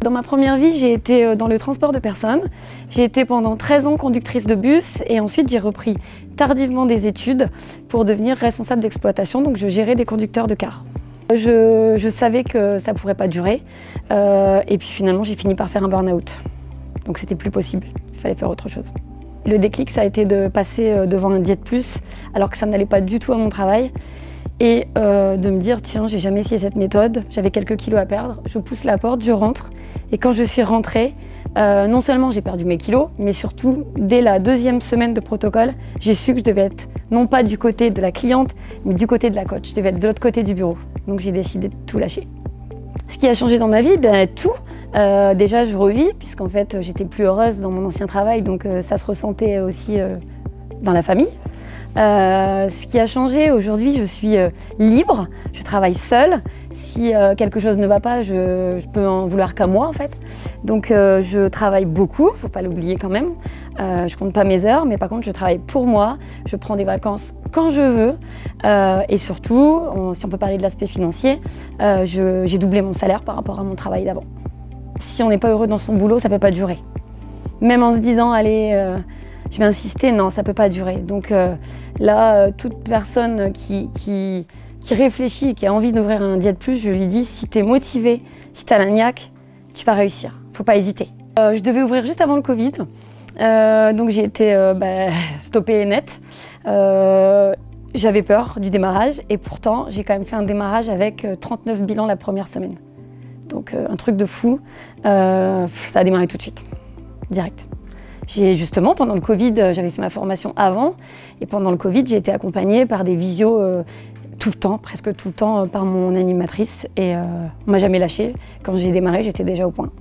Dans ma première vie, j'ai été dans le transport de personnes. J'ai été pendant 13 ans conductrice de bus et ensuite j'ai repris tardivement des études pour devenir responsable d'exploitation, donc je gérais des conducteurs de cars. Je savais que ça ne pourrait pas durer et puis finalement j'ai fini par faire un burn-out. Donc c'était plus possible, il fallait faire autre chose. Le déclic, ça a été de passer devant un Diète Plus alors que ça n'allait pas du tout à mon travail. Et de me dire, tiens, j'ai jamais essayé cette méthode, j'avais quelques kilos à perdre, je pousse la porte, je rentre. Et quand je suis rentrée, non seulement j'ai perdu mes kilos, mais surtout, dès la 2e semaine de protocole, j'ai su que je devais être, non pas du côté de la cliente, mais du côté de la coach. Je devais être de l'autre côté du bureau. Donc j'ai décidé de tout lâcher. Ce qui a changé dans ma vie, tout. Déjà, je revis, puisqu'en fait, j'étais plus heureuse dans mon ancien travail, donc ça se ressentait aussi dans la famille. Ce qui a changé aujourd'hui, je suis libre, je travaille seule. Si quelque chose ne va pas, je peux en vouloir qu'à moi en fait. Donc je travaille beaucoup, faut pas l'oublier quand même. Je compte pas mes heures, mais par contre je travaille pour moi. Je prends des vacances quand je veux. Et surtout, si on peut parler de l'aspect financier, j'ai doublé mon salaire par rapport à mon travail d'avant. Si on n'est pas heureux dans son boulot, ça peut pas durer. Même en se disant, allez, je vais insister, non, ça peut pas durer. Donc là, toute personne qui réfléchit et qui a envie d'ouvrir un Diète Plus, je lui dis, si tu es motivé, si tu as la niaque, tu vas réussir. Faut pas hésiter. Je devais ouvrir juste avant le Covid, donc j'ai été stoppée net. J'avais peur du démarrage et pourtant, j'ai quand même fait un démarrage avec 39 bilans la première semaine. Donc un truc de fou, ça a démarré tout de suite, direct. Justement, pendant le Covid, j'avais fait ma formation avant et pendant le Covid, j'ai été accompagnée par des visios tout le temps, presque tout le temps, par mon animatrice et on m'a jamais lâchée. Quand j'ai démarré, j'étais déjà au point.